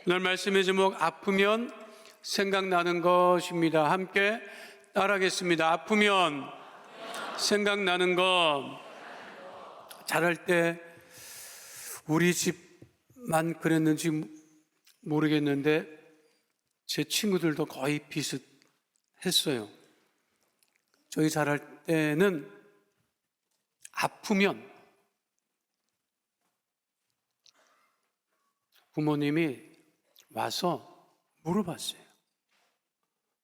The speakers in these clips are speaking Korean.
오늘 말씀의 제목 아프면 생각나는 것입니다. 함께 따라하겠습니다. 아프면 생각나는 것. 자랄 때 우리 집만 그랬는지 모르겠는데 제 친구들도 거의 비슷했어요. 저희 자랄 때는 아프면 부모님이 와서 물어봤어요.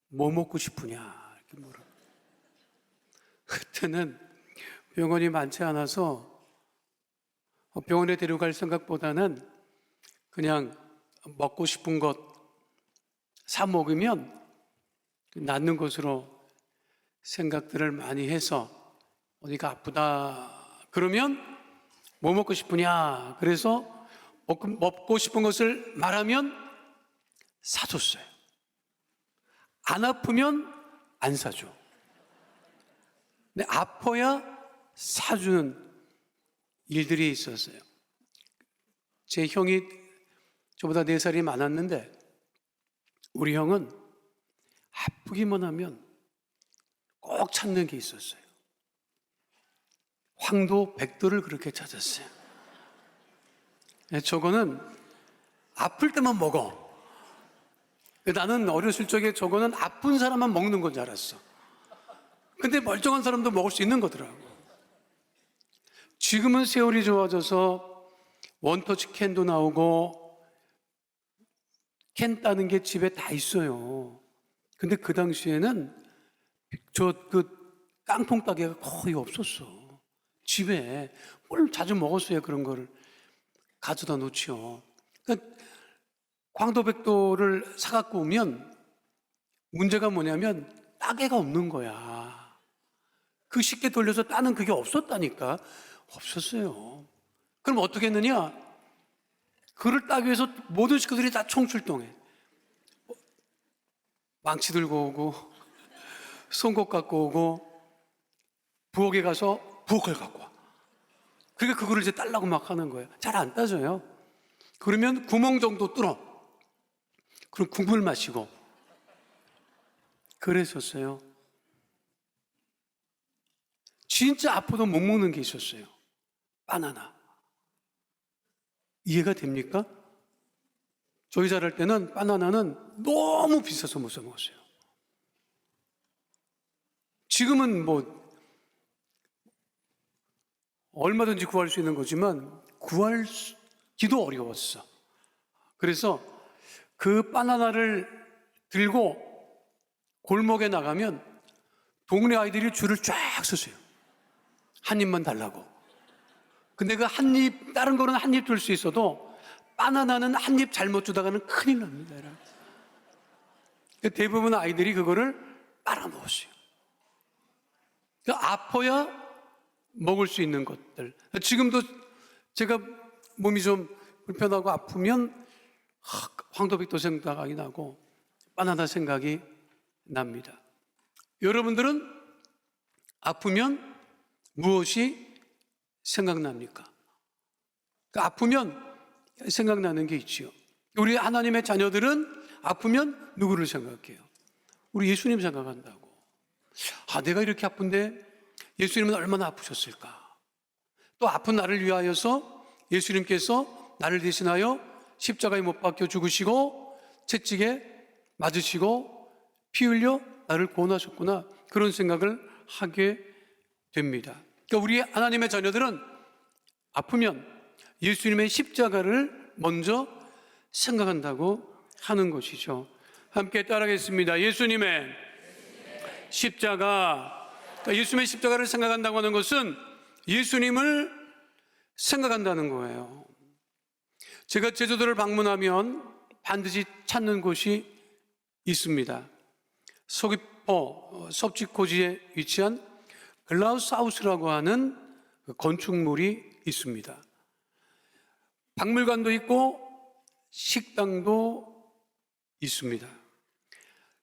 뭐 먹고 싶으냐 이렇게 물어. 그때는 병원이 많지 않아서 병원에 데려갈 생각보다는 그냥 먹고 싶은 것 사 먹으면 낫는 것으로 생각들을 많이 해서 어디가 아프다 그러면 뭐 먹고 싶으냐 그래서 먹고 싶은 것을 말하면 사줬어요. 안 아프면 안 사줘. 근데 아파야 사주는 일들이 있었어요. 제 형이 저보다 4살이 많았는데 우리 형은 아프기만 하면 꼭 찾는 게 있었어요. 황도 백도를 그렇게 찾았어요. 저거는 아플 때만 먹어. 나는 어렸을 적에 저거는 아픈 사람만 먹는 건 줄 알았어. 근데 멀쩡한 사람도 먹을 수 있는 거더라고. 지금은 세월이 좋아져서 원터치 캔도 나오고 캔 따는 게 집에 다 있어요. 근데 그 당시에는 깡통 따개가 거의 없었어. 집에 뭘 자주 먹었어요. 그런 거를 가져다 놓지요. 그러니까 광도백도를 사갖고 오면 문제가 뭐냐면 따개가 없는 거야. 그 쉽게 돌려서 따는 그게 없었다니까. 없었어요. 그럼 어떻게 했느냐? 그를 따기 위해서 모든 식구들이 다 총출동해. 망치 들고 오고 송곳 갖고 오고 부엌에 가서 부엌을 갖고 와. 그러니까 그거를 이제 따려고 막 하는 거예요. 잘 안 따져요. 그러면 구멍 정도 뚫어. 그럼 국물 마시고 그랬었어요. 진짜 아파도 못 먹는 게 있었어요. 바나나. 이해가 됩니까? 저희 자랄 때는 바나나는 너무 비싸서 못 사 먹었어요. 지금은 뭐 얼마든지 구할 수 있는 거지만 구하기도 어려웠어. 그래서 그 바나나를 들고 골목에 나가면 동네 아이들이 줄을 쫙 섰어요. 한 입만 달라고. 근데 그 한 입, 다른 거는 한 입 줄 수 있어도 바나나는 한 입 잘못 주다가는 큰일 납니다. 대부분 아이들이 그거를 빨아먹었어요. 아파야 먹을 수 있는 것들. 지금도 제가 몸이 좀 불편하고 아프면 황도백도 생각이 나고 바나나 생각이 납니다. 여러분들은 아프면 무엇이 생각납니까? 아프면 생각나는 게 있지요. 우리 하나님의 자녀들은 아프면 누구를 생각해요? 우리 예수님 생각한다고. 내가 이렇게 아픈데 예수님은 얼마나 아프셨을까? 또 아픈 나를 위하여서 예수님께서 나를 대신하여 십자가에 못 박혀 죽으시고 채찍에 맞으시고 피 흘려 나를 구원하셨구나. 그런 생각을 하게 됩니다. 그러니까 우리 하나님의 자녀들은 아프면 예수님의 십자가를 먼저 생각한다고 하는 것이죠. 함께 따라하겠습니다. 예수님의 십자가. 그러니까 예수님의 십자가를 생각한다고 하는 것은 예수님을 생각한다는 거예요. 제가 제주도를 방문하면 반드시 찾는 곳이 있습니다. 서귀포 섭지코지에 위치한 글라우스하우스라고 하는 건축물이 있습니다. 박물관도 있고 식당도 있습니다.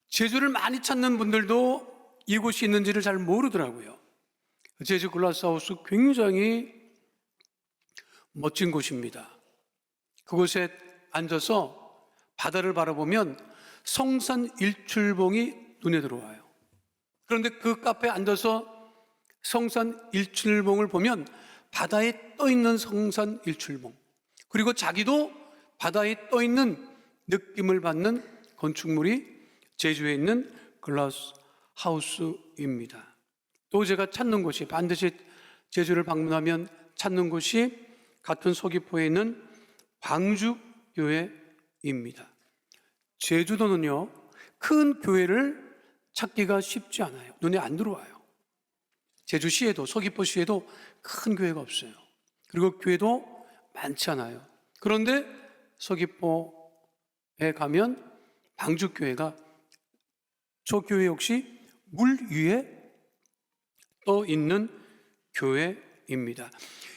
제주를 많이 찾는 분들도 이곳이 있는지를 잘 모르더라고요. 제주 글라우스하우스 굉장히 멋진 곳입니다. 그곳에 앉아서 바다를 바라보면 성산 일출봉이 눈에 들어와요. 그런데 그 카페에 앉아서 성산 일출봉을 보면 바다에 떠 있는 성산 일출봉, 그리고 자기도 바다에 떠 있는 느낌을 받는 건축물이 제주에 있는 글라스 하우스입니다. 또 제가 찾는 곳이, 반드시 제주를 방문하면 찾는 곳이 같은 서귀포에 있는 방주교회입니다. 제주도는요, 큰 교회를 찾기가 쉽지 않아요. 눈에 안 들어와요. 제주시에도, 서귀포시에도 큰 교회가 없어요. 그리고 교회도 많지 않아요. 그런데 서귀포에 가면 방주교회가, 저 교회 역시 물 위에 떠 있는 교회입니다.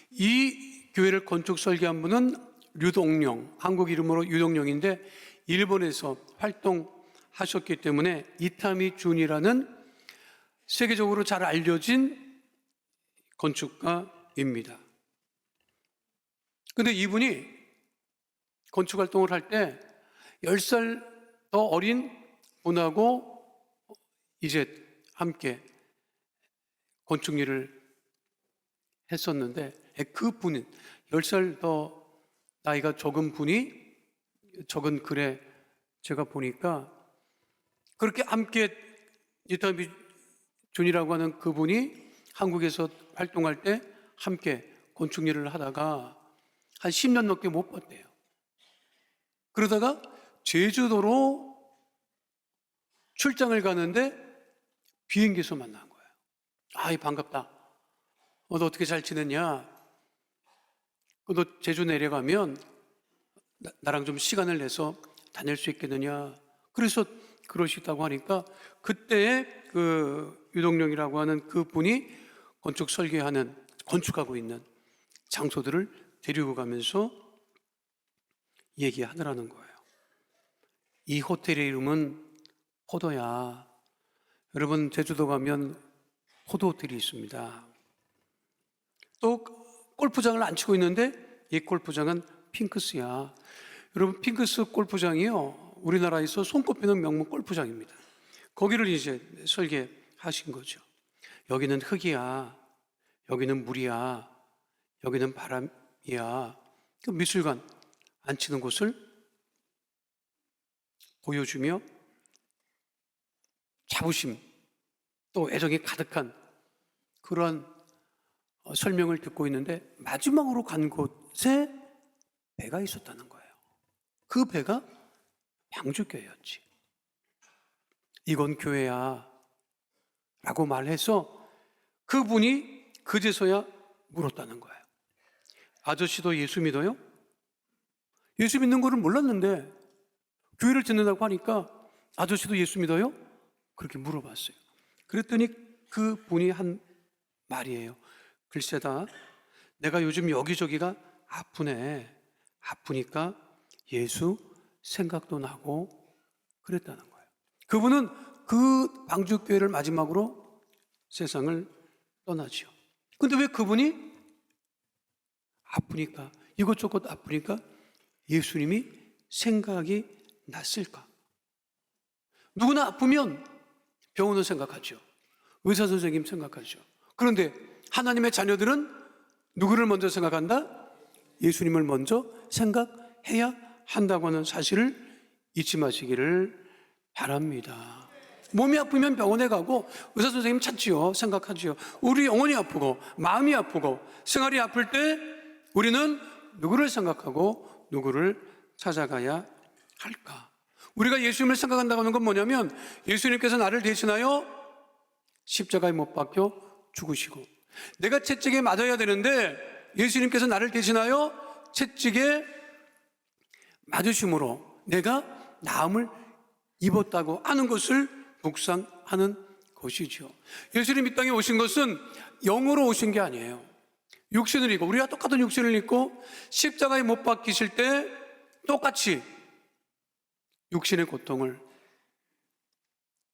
이 교회를 건축 설계한 분은 류동룡, 한국 이름으로 유동룡인데 일본에서 활동하셨기 때문에 이타미 준이라는 세계적으로 잘 알려진 건축가입니다. 근데 이분이 건축 활동을 할 때 10살 더 어린 분하고 이제 함께 건축 일을 했었는데, 그 분은 10살 더 나이가 적은 분이, 적은 글에 제가 보니까 그렇게 함께 이타미 준이라고 하는 그분이 한국에서 활동할 때 함께 건축 일을 하다가 한 10년 넘게 못 봤대요. 그러다가 제주도로 출장을 가는데 비행기에서 만난 거예요. 아이, 반갑다. 너 어떻게 잘 지냈냐? 너 제주 내려가면 나랑 좀 시간을 내서 다닐 수 있겠느냐? 그래서 그러시다고 하니까 그때의 그 유동룡이라고 하는 그 분이 건축 설계하는, 건축하고 있는 장소들을 데리고 가면서 얘기하더라는 거예요. 이 호텔의 이름은 포도야. 여러분, 제주도 가면 포도 호텔이 있습니다. 또 골프장을 안 치고 있는데 이 골프장은 핑크스야. 여러분, 핑크스 골프장이요, 우리나라에서 손꼽히는 명문 골프장입니다. 거기를 이제 설계하신 거죠. 여기는 흙이야, 여기는 물이야, 여기는 바람이야. 그 미술관 안 치는 곳을 보여주며 자부심, 또 애정이 가득한 그러한 설명을 듣고 있는데, 마지막으로 간 곳에 배가 있었다는 거예요. 그 배가 방주교회였지. 이건 교회야 라고 말해서 그분이 그제서야 물었다는 거예요. 아저씨도 예수 믿어요? 예수 믿는 거를 몰랐는데 교회를 듣는다고 하니까 아저씨도 예수 믿어요? 그렇게 물어봤어요. 그랬더니 그 분이 한 말이에요. 글쎄다, 내가 요즘 여기저기가 아프네. 아프니까 예수 생각도 나고 그랬다는 거예요. 그분은 그 방주교회를 마지막으로 세상을 떠나죠. 근데 왜 그분이 아프니까, 이것저것 아프니까 예수님이 생각이 났을까? 누구나 아프면 병원을 생각하죠. 의사 선생님 생각하죠. 그런데 하나님의 자녀들은 누구를 먼저 생각한다? 예수님을 먼저 생각해야 한다고 하는 사실을 잊지 마시기를 바랍니다. 몸이 아프면 병원에 가고 의사 선생님 찾지요. 생각하지요. 우리 영혼이 아프고 마음이 아프고 생활이 아플 때 우리는 누구를 생각하고 누구를 찾아가야 할까? 우리가 예수님을 생각한다고 하는 건 뭐냐면, 예수님께서 나를 대신하여 십자가에 못 박혀 죽으시고, 내가 채찍에 맞아야 되는데 예수님께서 나를 대신하여 채찍에 맞으심으로 내가 나음을 입었다고 하는 것을 묵상하는 것이죠. 예수님 이 땅에 오신 것은 영으로 오신 게 아니에요. 육신을 입고, 우리가 똑같은 육신을 입고 십자가에 못 박히실 때 똑같이 육신의 고통을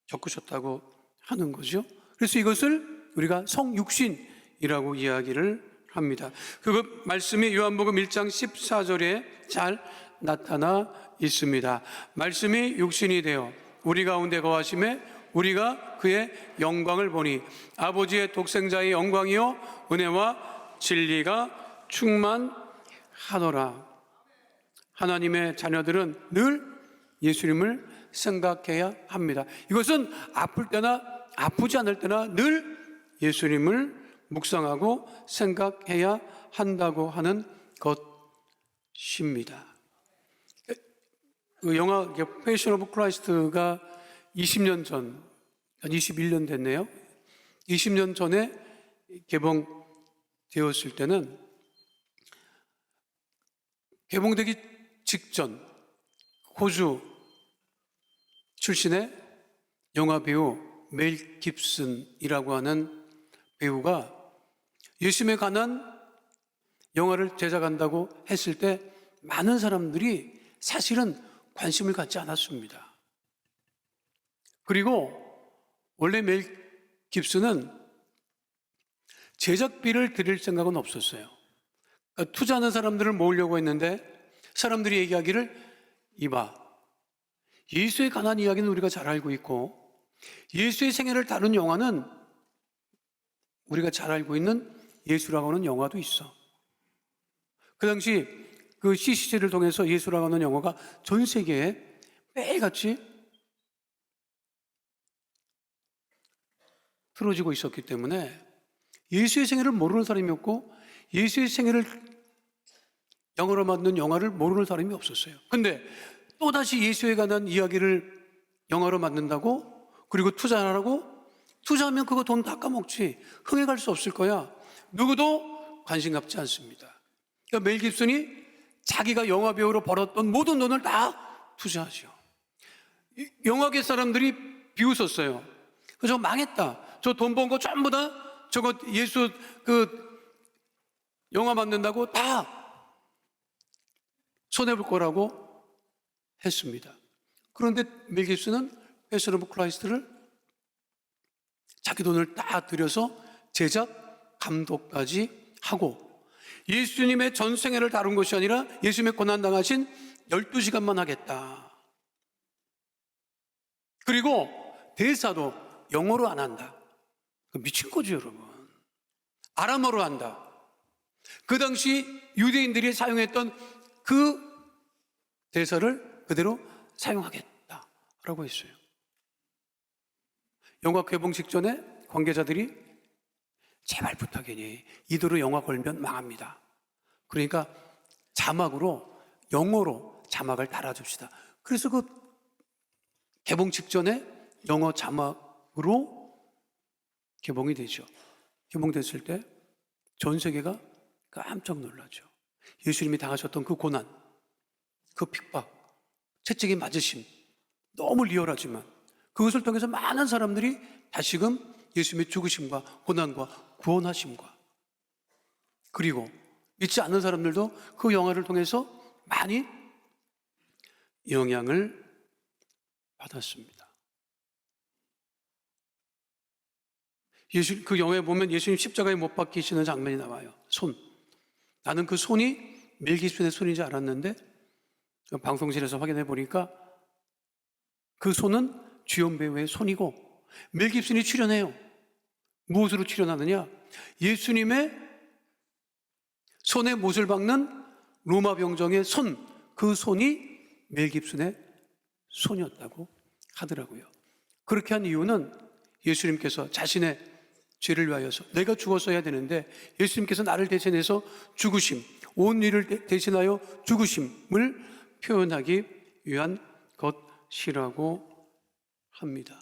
겪으셨다고 하는 거죠. 그래서 이것을 우리가 성육신이라고 이야기를 합니다. 그 말씀이 요한복음 1장 14절에 잘 나타나 있습니다. 말씀이 육신이 되어 우리 가운데 거하심에 우리가 그의 영광을 보니 아버지의 독생자의 영광이요 은혜와 진리가 충만하더라. 하나님의 자녀들은 늘 예수님을 생각해야 합니다. 이것은 아플 때나 아프지 않을 때나 늘 예수님을 묵상하고 생각해야 한다고 하는 것입니다. 그 영화 패션 오브 크라이스트가 20년 전, 21년 됐네요. 20년 전에 개봉되었을 때는 개봉되기 직전 호주 출신의 영화 배우 멜 깁슨이라고 하는 배우가 예수님에 관한 영화를 제작한다고 했을 때 많은 사람들이 사실은 관심을 갖지 않았습니다. 그리고 원래 멜 깁슨은 제작비를 드릴 생각은 없었어요. 그러니까 투자하는 사람들을 모으려고 했는데 사람들이 얘기하기를 이봐, 예수에 관한 이야기는 우리가 잘 알고 있고 예수의 생애를 다룬 영화는 우리가 잘 알고 있는 예수라고 하는 영화도 있어. 그 당시 그 CCC를 통해서 예수라고 하는 영화가 전 세계에 매일같이 틀어지고 있었기 때문에 예수의 생애를 모르는 사람이 없고 예수의 생애를 영어로 만든 영화를 모르는 사람이 없었어요. 근데 또다시 예수에 관한 이야기를 영화로 만든다고? 그리고 투자하라고? 투자하면 그거 돈 다 까먹지. 흥해갈 수 없을 거야. 누구도 관심 갖지 않습니다. 그러니까 멜 깁슨이 자기가 영화 배우로 벌었던 모든 돈을 다 투자하죠. 영화계 사람들이 비웃었어요. 그래서 망했다. 저 돈 번 거 전부 다 저거 예수 영화 만든다고 다 손해볼 거라고 했습니다. 그런데 멜 깁슨은 패션 오브 크라이스트를 자기 돈을 다 들여서 제작, 감독까지 하고 예수님의 전생애를 다룬 것이 아니라 예수님의 고난당하신 12시간만 하겠다. 그리고 대사도 영어로 안 한다. 미친 거죠, 여러분. 아람어로 한다. 그 당시 유대인들이 사용했던 그 대사를 그대로 사용하겠다라고 했어요. 영화 개봉 직전에 관계자들이 제발 부탁이니 이대로 영화 걸면 망합니다. 그러니까 자막으로 영어로 자막을 달아줍시다. 그래서 그 개봉 직전에 영어 자막으로 개봉이 되죠. 개봉됐을 때 전 세계가 깜짝 놀라죠. 예수님이 당하셨던 그 고난, 그 핍박, 채찍이 맞으심, 너무 리얼하지만 그것을 통해서 많은 사람들이 다시금 예수님의 죽으심과 고난과 구원하심과 그리고 믿지 않는 사람들도 그 영화를 통해서 많이 영향을 받았습니다. 그 영화에 보면 예수님 십자가에 못 박히시는 장면이 나와요. 손. 나는 그 손이 멜 깁슨의 손인지 알았는데 방송실에서 확인해 보니까 그 손은 주연 배우의 손이고 멜 깁슨이 출연해요. 무엇으로 출연하느냐? 예수님의 손에 못을 박는 로마 병정의 손, 그 손이 멜 깁슨의 손이었다고 하더라고요. 그렇게 한 이유는 예수님께서 자신의 죄를 위하여서 내가 죽었어야 되는데 예수님께서 나를 대신해서 죽으심, 온 일을 대신하여 죽으심을 표현하기 위한 것이라고 합니다.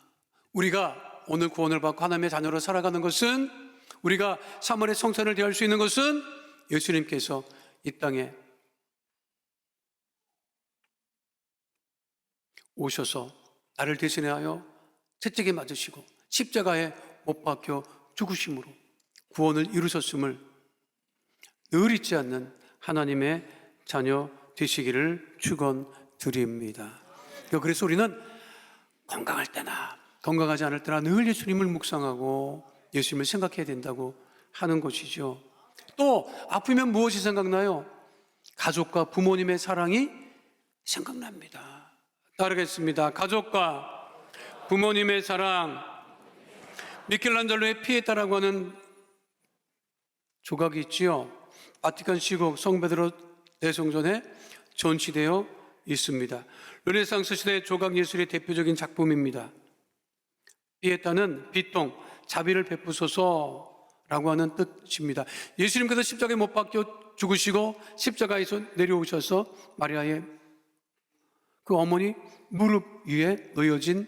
우리가 오늘 구원을 받고 하나님의 자녀로 살아가는 것은, 우리가 3월의 성찬을 대할 수 있는 것은 예수님께서 이 땅에 오셔서 나를 대신하여 채찍에 맞으시고 십자가에 못 박혀 죽으심으로 구원을 이루셨음을 늘 잊지 않는 하나님의 자녀 되시기를 축원드립니다. 그래서 우리는 건강할 때나 건강하지 않을 때나 늘 예수님을 묵상하고 예수님을 생각해야 된다고 하는 것이죠. 또 아프면 무엇이 생각나요? 가족과 부모님의 사랑이 생각납니다. 따르겠습니다. 가족과 부모님의 사랑. 미켈란젤로의 피에타라고 하는 조각이 있지요. 바티칸 시국 성베드로 대성전에 전시되어 있습니다. 르네상스 시대 조각 예술의 대표적인 작품입니다. 피에타는 비통, 자비를 베푸소서라고 하는 뜻입니다. 예수님께서 십자가에 못 박혀 죽으시고 십자가에서 내려오셔서 마리아의 그 어머니 무릎 위에 놓여진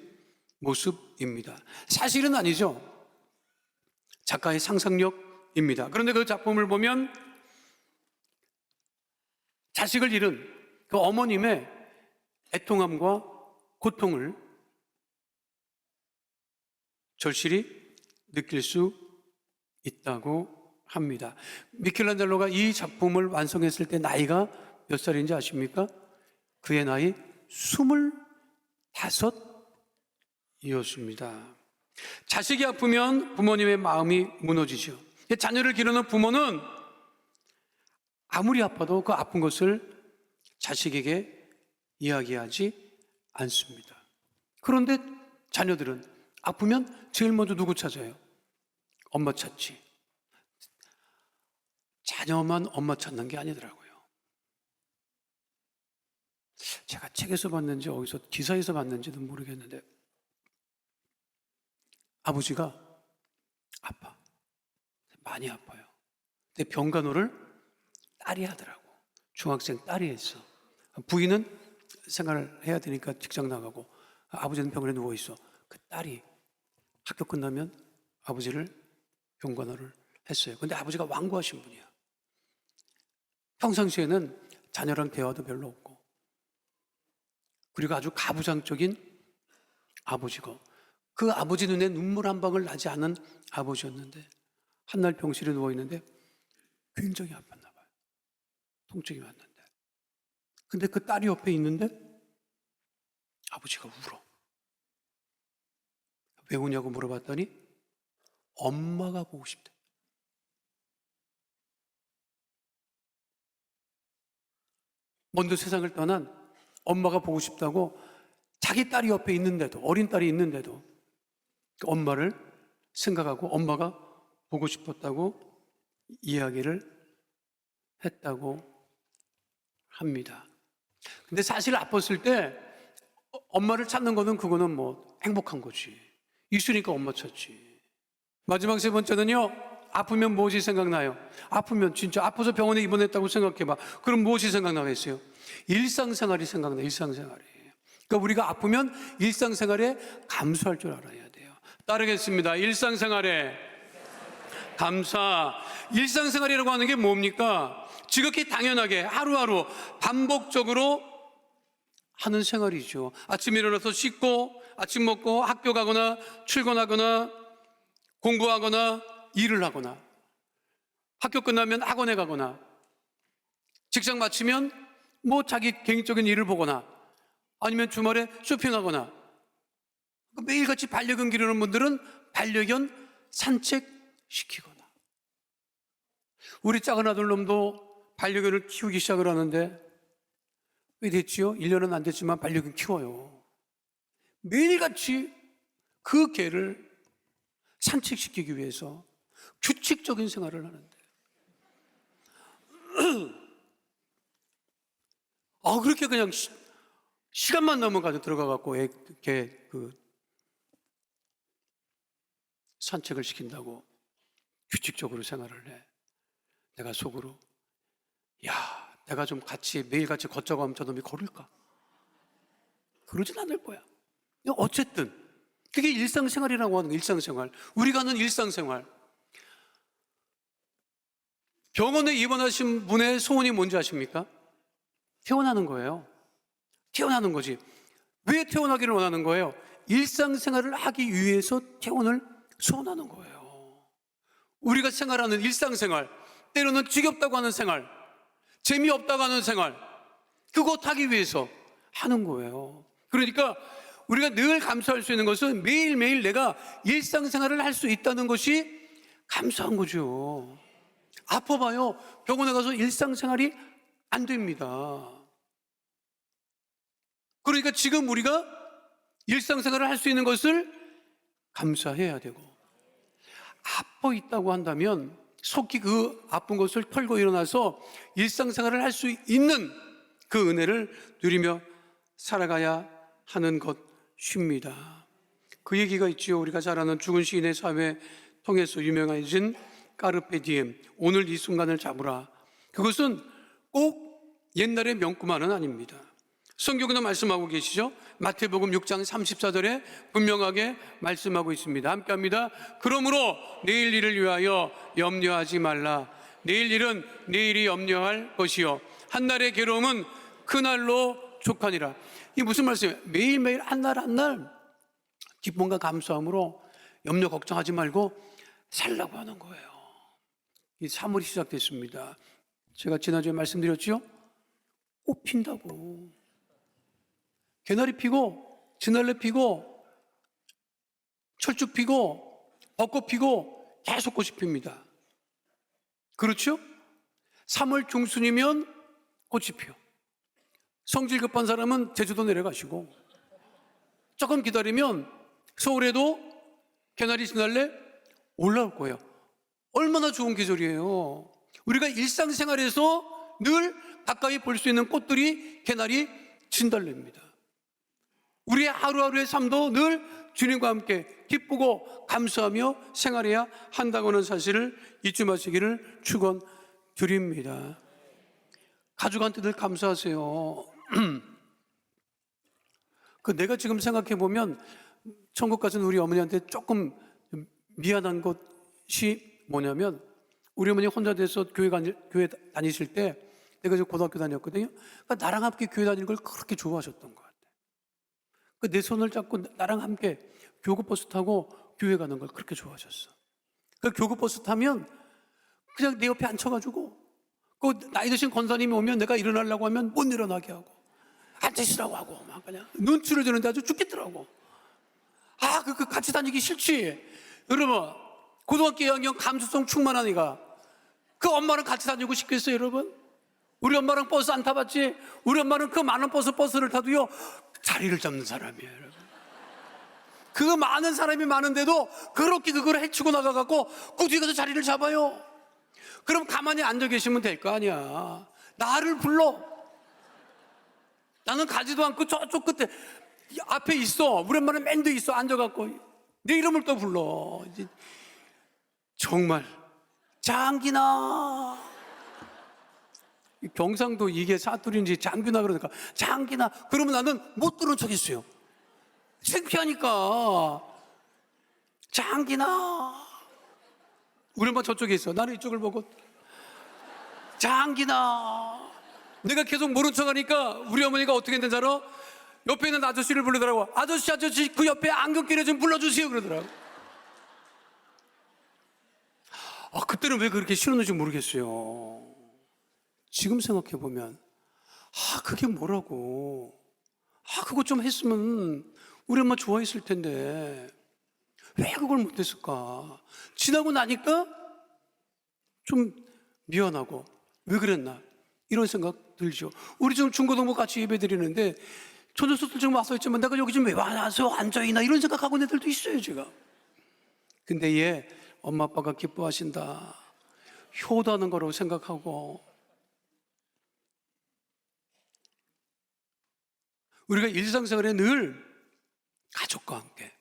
모습입니다. 사실은 아니죠. 작가의 상상력입니다. 그런데 그 작품을 보면 자식을 잃은 그 어머님의 애통함과 고통을 절실히 느낄 수 있다고 합니다. 미켈란젤로가 이 작품을 완성했을 때 나이가 몇 살인지 아십니까? 그의 나이 25이었습니다. 자식이 아프면 부모님의 마음이 무너지죠. 자녀를 기르는 부모는 아무리 아파도 그 아픈 것을 자식에게 이야기하지 않습니다. 그런데 자녀들은 아프면 제일 먼저 누구 찾아요? 엄마 찾지. 자녀만 엄마 찾는 게 아니더라고요. 제가 책에서 봤는지 어디서 기사에서 봤는지는 모르겠는데 아버지가 아파. 많이 아파요. 근데 병간호를 딸이 하더라고. 중학생 딸이 했어. 부인은 생활을 해야 되니까 직장 나가고 아버지는 병원에 누워있어. 그 딸이 학교 끝나면 아버지를 병간호를 했어요. 근데 아버지가 완고하신 분이야. 평상시에는 자녀랑 대화도 별로 없고 그리고 아주 가부장적인 아버지고 그 아버지 눈에 눈물 한 방울 나지 않은 아버지였는데 한날 병실에 누워있는데 굉장히 아팠나 봐요. 통증이 왔는데 근데 그 딸이 옆에 있는데 아버지가 울어. 왜 우냐고 물어봤더니 엄마가 보고 싶대. 먼저 세상을 떠난 엄마가 보고 싶다고 자기 딸이 옆에 있는데도 어린 딸이 있는데도 그 엄마를 생각하고 엄마가 보고 싶었다고 이야기를 했다고 합니다. 근데 사실 아팠을 때 엄마를 찾는 거는 그거는 뭐 행복한 거지. 있으니까 엄마 찾지. 마지막 세 번째는요, 아프면 무엇이 생각나요? 아프면 진짜 아파서 병원에 입원했다고 생각해봐. 그럼 무엇이 생각나겠어요? 일상생활이 생각나. 일상생활이. 그러니까 우리가 아프면 일상생활에 감사할 줄 알아야 돼요. 따르겠습니다. 일상생활에 감사. 일상생활이라고 하는 게 뭡니까? 지극히 당연하게 하루하루 반복적으로 하는 생활이죠. 아침에 일어나서 씻고 아침 먹고 학교 가거나 출근하거나 공부하거나 일을 하거나 학교 끝나면 학원에 가거나 직장 마치면 뭐 자기 개인적인 일을 보거나 아니면 주말에 쇼핑하거나 매일같이 반려견 기르는 분들은 반려견 산책시키거나 우리 작은 아들 놈도 반려견을 키우기 시작을 하는데 왜 됐지요? 1년은 안 됐지만 반려견 키워요. 매일같이 그 개를 산책시키기 위해서 규칙적인 생활을 하는데 그렇게 그냥 시간만 넘어가서 들어가갖고 개 산책을 시킨다고 규칙적으로 생활을 해. 내가 속으로 내가 좀 매일같이 걷자고 하면 저놈이 걸을까? 그러진 않을 거야. 어쨌든 그게 일상생활이라고 하는 일상생활. 우리가 하는 일상생활. 병원에 입원하신 분의 소원이 뭔지 아십니까? 퇴원하는 거예요. 퇴원하는 거지. 왜 퇴원하기를 원하는 거예요? 일상생활을 하기 위해서 퇴원을 소원하는 거예요. 우리가 생활하는 일상생활, 때로는 지겹다고 하는 생활, 재미없다고 하는 생활, 그것 하기 위해서 하는 거예요. 그러니까 우리가 늘 감사할 수 있는 것은 매일매일 내가 일상생활을 할 수 있다는 것이 감사한 거죠. 아파봐요. 병원에 가서 일상생활이 안 됩니다. 그러니까 지금 우리가 일상생활을 할 수 있는 것을 감사해야 되고, 아파 있다고 한다면 속히 그 아픈 것을 털고 일어나서 일상생활을 할 수 있는 그 은혜를 누리며 살아가야 하는 것입니다. 그 얘기가 있지요. 우리가 잘 아는 죽은 시인의 삶에 통해서 유명해진 까르페 디엠, 오늘 이 순간을 잡으라. 그것은 꼭 옛날의 명구만은 아닙니다. 성경에도 말씀하고 계시죠. 마태복음 6장 34절에 분명하게 말씀하고 있습니다. 함께 합니다. 그러므로 내일 일을 위하여 염려하지 말라. 내일 일은 내일이 염려할 것이요 한날의 괴로움은 그날로 족하니라. 이게 무슨 말씀이에요? 매일매일 한날 한날 기쁨과 감사함으로 염려 걱정하지 말고 살라고 하는 거예요. 이 3월이 시작됐습니다. 제가 지난주에 말씀드렸죠? 꽃 핀다고. 개나리 피고, 진달래 피고, 철쭉 피고, 벚꽃 피고, 계속 꽃이 핍니다. 그렇죠? 3월 중순이면 꽃이 피어. 성질 급한 사람은 제주도 내려가시고, 조금 기다리면 서울에도 개나리, 진달래 올라올 거예요. 얼마나 좋은 계절이에요. 우리가 일상생활에서 늘 가까이 볼 수 있는 꽃들이 개나리, 진달래입니다. 우리의 하루하루의 삶도 늘 주님과 함께 기쁘고 감사하며 생활해야 한다고 하는 사실을 잊지 마시기를 축원드립니다. 가족한테 늘 감사하세요. 내가 지금 생각해 보면 천국 가신 우리 어머니한테 조금 미안한 것이 뭐냐면, 우리 어머니 혼자 돼서 교회 다니실 때, 내가 지금 고등학교 다녔거든요. 그러니까 나랑 함께 교회 다니는 걸 그렇게 좋아하셨던 것 같아요. 내 손을 잡고 나랑 함께 교구버스 타고 교회 가는 걸 그렇게 좋아하셨어. 그 교구버스 타면 그냥 내 옆에 앉혀가지고, 그 나이 드신 권사님이 오면 내가 일어나려고 하면 못 일어나게 하고, 앉으시라고 하고, 막 그냥 눈치를 주는데 아주 죽겠더라고. 그 같이 다니기 싫지. 여러분, 고등학교 2학년 감수성 충만한 애가 그 엄마랑 같이 다니고 싶겠어요, 여러분? 우리 엄마랑 버스 안 타봤지? 우리 엄마는 그 많은 버스를 타도요, 자리를 잡는 사람이에요, 여러분. 그 많은 사람이 많은데도 그렇게 그걸 헤치고 나가갖고 그 뒤에 가서 자리를 잡아요. 그럼 가만히 앉아 계시면 될 거 아니야. 나를 불러. 나는 가지도 않고 저쪽 끝에 앞에 있어. 우리 엄마는 맨 뒤에 있어. 앉아갖고 내 이름을 또 불러. 정말 장기나. 경상도 이게 사투리인지 장기나 그러니까 장기나. 그러면 나는 못 들은 척 했어요. 창피하니까. 장기나. 우리 엄마 저쪽에 있어. 나는 이쪽을 보고 장기나. 내가 계속 모른 척 하니까 우리 어머니가 어떻게 했는지 알아? 옆에 있는 아저씨를 부르더라고. 아저씨 그 옆에 안경끼리 좀 불러주세요 그러더라고. 그때는 왜 그렇게 싫었는지 모르겠어요. 지금 생각해보면 그게 뭐라고. 그거 좀 했으면 우리 엄마 좋아했을 텐데 왜 그걸 못했을까. 지나고 나니까 좀 미안하고 왜 그랬나 이런 생각 들죠. 우리 지금 중고등부 같이 예배 드리는데 초등수들 지금 와서 있지만 내가 여기 좀 왜 와서 앉아있나 이런 생각하고 있는 애들도 있어요 제가. 근데 얘 엄마 아빠가 기뻐하신다 효도하는 거라고 생각하고, 우리가 일상생활에 늘 가족과 함께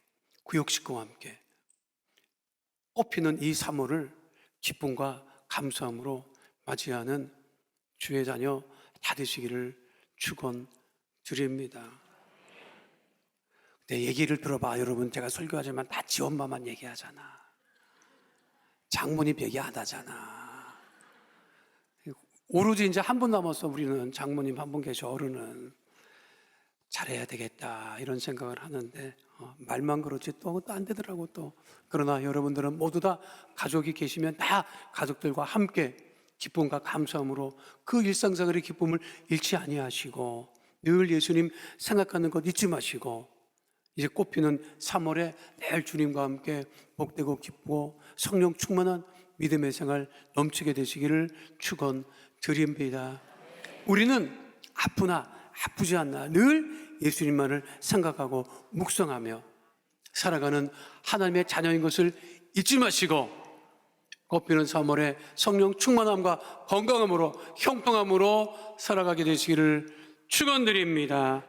구역식구와 함께 꽃피는 이 3월을 기쁨과 감사함으로 맞이하는 주의 자녀 다 되시기를 축원드립니다. 내 얘기를 들어봐. 여러분, 제가 설교하지만 다 지 엄마만 얘기하잖아. 장모님 얘기 안 하잖아. 오로지 이제 한 분 남았어. 우리는 장모님 한 분 계셔. 어른은 잘해야 되겠다 이런 생각을 하는데 말만 그렇지 또 안 되더라고 또. 그러나 여러분들은 모두 다 가족이 계시면 다 가족들과 함께 기쁨과 감사함으로 그 일상생활의 기쁨을 잃지 아니하시고 늘 예수님 생각하는 것 잊지 마시고 이제 꽃피는 3월에 늘 주님과 함께 복되고 기쁘고 성령 충만한 믿음의 생활 넘치게 되시기를 축원드립니다. 우리는 아프나 아프지 않나 늘 예수님만을 생각하고 묵상하며 살아가는 하나님의 자녀인 것을 잊지 마시고 꽃피는 3월에 성령 충만함과 건강함으로 형통함으로 살아가게 되시기를 축원드립니다.